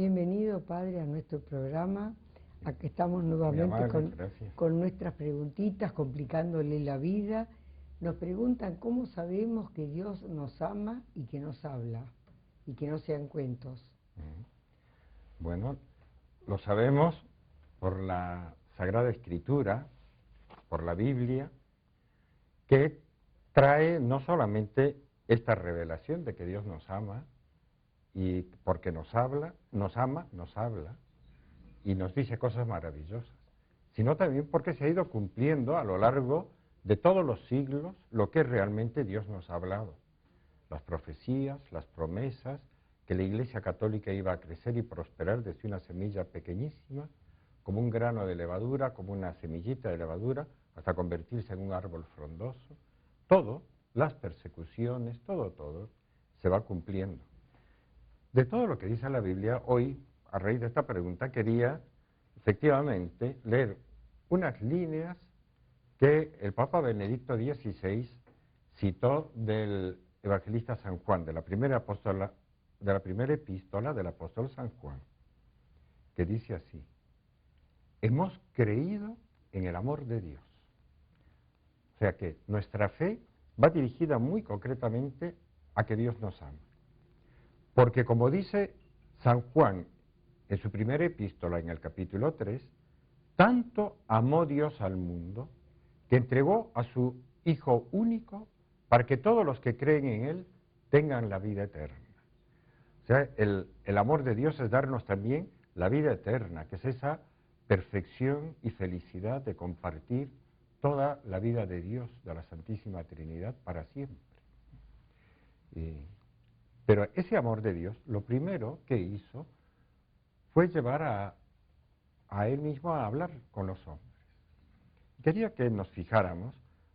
Bienvenido, Padre, a nuestro programa. Aquí estamos nuevamente con nuestras preguntitas, complicándole la vida. Nos preguntan cómo sabemos que Dios nos ama y que nos habla, y que no sean cuentos. Bueno, lo sabemos por la Sagrada Escritura, por la Biblia, que trae no solamente esta revelación de que Dios nos ama, y porque nos habla, nos ama, nos habla, y nos dice cosas maravillosas, sino también porque se ha ido cumpliendo a lo largo de todos los siglos lo que realmente Dios nos ha hablado. Las profecías, las promesas, que la Iglesia Católica iba a crecer y prosperar desde una semilla pequeñísima, como un grano de levadura, como una semillita de levadura, hasta convertirse en un árbol frondoso. Todo, las persecuciones, todo, se va cumpliendo. De todo lo que dice la Biblia, hoy, a raíz de esta pregunta, quería efectivamente leer unas líneas que el Papa Benedicto XVI citó del evangelista San Juan, de la primera epístola del apóstol San Juan, que dice así: hemos creído en el amor de Dios. O sea que nuestra fe va dirigida muy concretamente a que Dios nos ama. Porque como dice San Juan en su primera epístola, en el capítulo 3, tanto amó Dios al mundo que entregó a su Hijo único para que todos los que creen en Él tengan la vida eterna. O sea, el amor de Dios es darnos también la vida eterna, que es esa perfección y felicidad de compartir toda la vida de Dios, de la Santísima Trinidad, para siempre. Pero ese amor de Dios, lo primero que hizo fue llevar a Él mismo a hablar con los hombres. Quería que nos fijáramos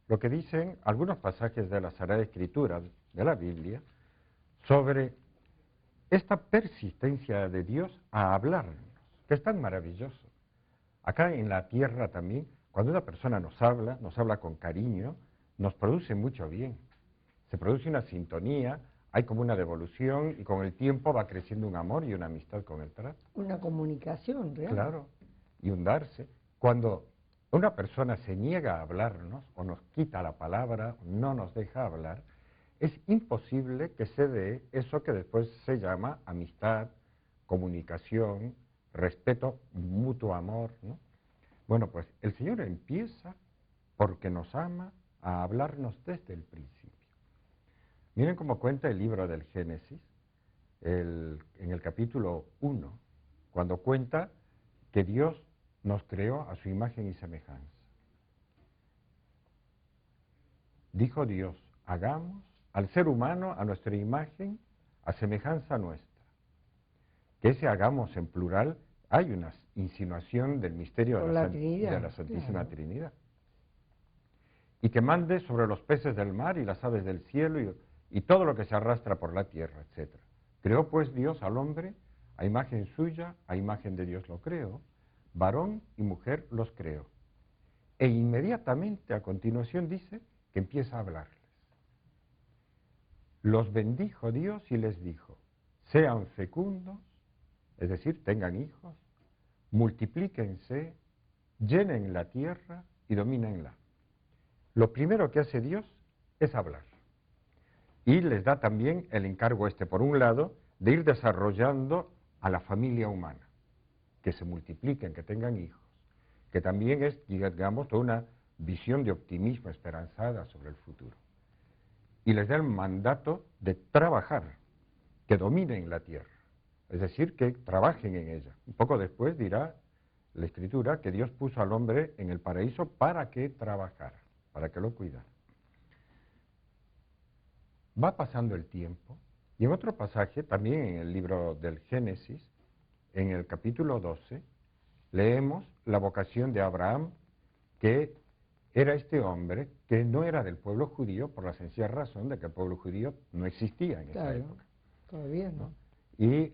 lo que dicen algunos pasajes de la Sagrada Escritura, de la Biblia, sobre esta persistencia de Dios a hablarnos, que es tan maravilloso. Acá en la tierra también, cuando una persona nos habla con cariño, nos produce mucho bien. Se produce una sintonía, hay como una devolución y con el tiempo va creciendo un amor y una amistad con el trato. Una comunicación real. Claro, y un darse. Cuando una persona se niega a hablarnos o nos quita la palabra, no nos deja hablar, es imposible que se dé eso que después se llama amistad, comunicación, respeto, mutuo amor, ¿no? Bueno, pues el Señor empieza, porque nos ama, a hablarnos desde el principio. Miren cómo cuenta el libro del Génesis, en el capítulo 1, cuando cuenta que Dios nos creó a su imagen y semejanza. Dijo Dios: hagamos al ser humano a nuestra imagen, a semejanza nuestra. Que ese hagamos en plural, hay una insinuación del misterio de la Santísima Trinidad. Y que mande sobre los peces del mar y las aves del cielo y todo lo que se arrastra por la tierra, etc. Creó pues Dios al hombre, a imagen suya, a imagen de Dios lo creó, varón y mujer los creó. E inmediatamente a continuación dice que empieza a hablarles. Los bendijo Dios y les dijo: sean fecundos, es decir, tengan hijos, multiplíquense, llenen la tierra y domínenla. Lo primero que hace Dios es hablar. Y les da también el encargo por un lado, de ir desarrollando a la familia humana, que se multipliquen, que tengan hijos, que también es, digamos, toda una visión de optimismo esperanzada sobre el futuro. Y les da el mandato de trabajar, que dominen la tierra, es decir, que trabajen en ella. Un poco después dirá la Escritura que Dios puso al hombre en el paraíso para que trabajara, para que lo cuidara. Va pasando el tiempo, y en otro pasaje, también en el libro del Génesis, en el capítulo 12, leemos la vocación de Abraham, que era este hombre que no era del pueblo judío, por la sencilla razón de que el pueblo judío no existía en esa época. Todavía no. Y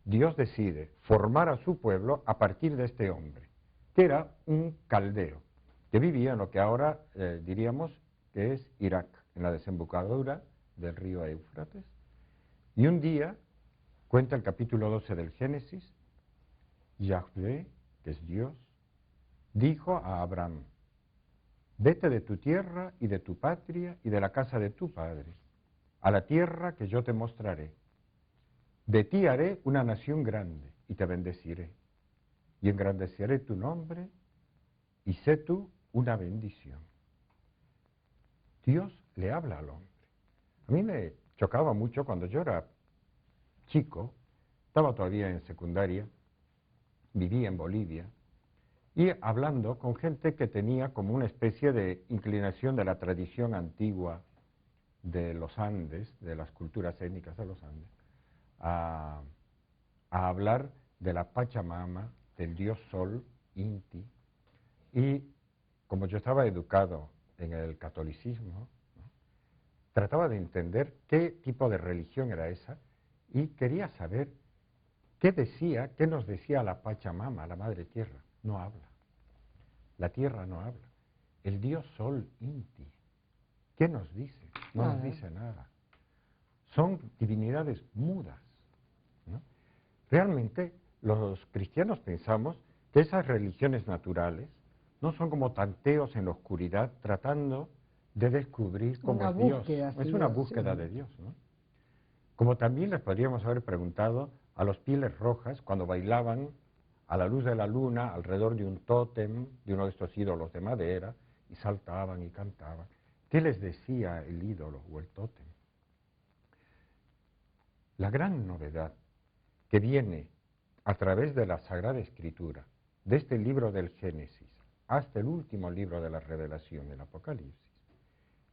Dios decide formar a su pueblo a partir de este hombre, que era un caldeo, que vivía en lo que ahora diríamos que es Irak, en la desembocadura del río Éufrates. Y un día cuenta el capítulo 12 del Génesis, Yahvé, que es Dios, dijo a Abraham: vete de tu tierra y de tu patria y de la casa de tu padre, a la tierra que yo te mostraré. De ti haré una nación grande y te bendeciré, y engrandeceré tu nombre, y sé tú una bendición. Dios le habla al hombre. A mí me chocaba mucho cuando yo era chico, estaba todavía en secundaria, vivía en Bolivia, y hablando con gente que tenía como una especie de inclinación de la tradición antigua de los Andes, de las culturas étnicas de los Andes, a hablar de la Pachamama, del dios Sol, Inti, y como yo estaba educado en el catolicismo, ¿no?, trataba de entender qué tipo de religión era esa y quería saber qué nos decía la Pachamama, la Madre Tierra. No habla. La Tierra no habla. El dios Sol, Inti, ¿qué nos dice? No nos dice nada. Son divinidades mudas, ¿no? Realmente los cristianos pensamos que esas religiones naturales no son como tanteos en la oscuridad tratando de descubrir cómo es Dios. Es una búsqueda de Dios, ¿no? Como también les podríamos haber preguntado a los Pieles Rojas cuando bailaban a la luz de la luna alrededor de un tótem, de uno de estos ídolos de madera, y saltaban y cantaban. ¿Qué les decía el ídolo o el tótem? La gran novedad que viene a través de la Sagrada Escritura, de este libro del Génesis hasta el último libro de la Revelación, el Apocalipsis,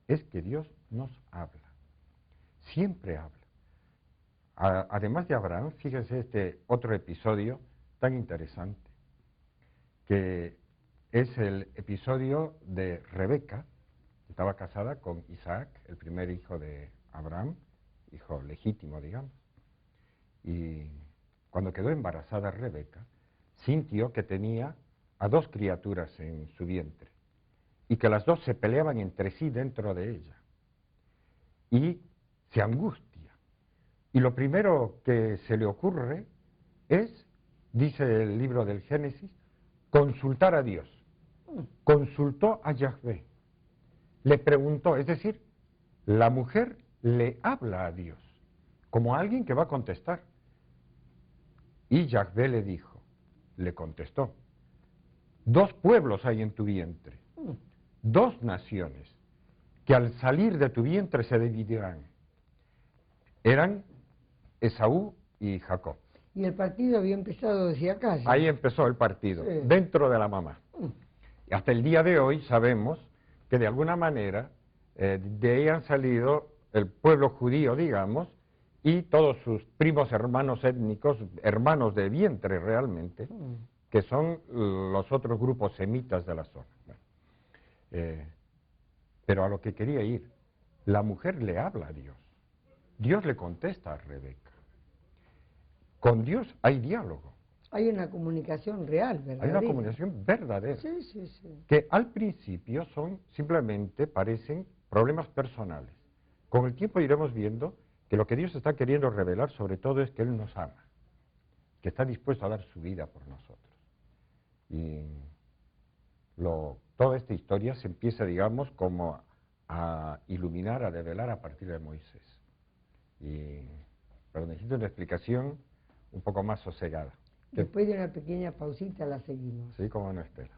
es que Dios nos habla, siempre habla. Además de Abraham, fíjense este otro episodio tan interesante, que es el episodio de Rebeca, que estaba casada con Isaac, el primer hijo de Abraham, hijo legítimo, digamos. Y cuando quedó embarazada Rebeca, sintió que tenía a dos criaturas en su vientre y que las dos se peleaban entre sí dentro de ella. Y se angustia. Y lo primero que se le ocurre es, dice el libro del Génesis, consultar a Dios. Consultó a Yahvé. Le preguntó, es decir, la mujer le habla a Dios, como a alguien que va a contestar. Y Yahvé le dijo, le contestó, dos pueblos hay en tu vientre, dos naciones, que al salir de tu vientre se dividirán. Eran Esaú y Jacob. Y el partido había empezado desde acá. Ahí empezó el partido, dentro de la mamá. Y hasta el día de hoy sabemos que de alguna manera de ahí han salido el pueblo judío, digamos, y todos sus primos hermanos étnicos, hermanos de vientre realmente, que son los otros grupos semitas de la zona. Bueno, pero a lo que quería ir, la mujer le habla a Dios. Dios le contesta a Rebeca. Con Dios hay diálogo. Hay una comunicación real, verdadera. Hay una comunicación verdadera. Sí, sí, sí. Que al principio simplemente parecen problemas personales. Con el tiempo iremos viendo que lo que Dios está queriendo revelar sobre todo es que Él nos ama, que está dispuesto a dar su vida por nosotros. Y toda esta historia se empieza, digamos, como a iluminar, a revelar a partir de Moisés. Pero necesito una explicación un poco más sosegada. Después de una pequeña pausita la seguimos. Sí, como no, espera.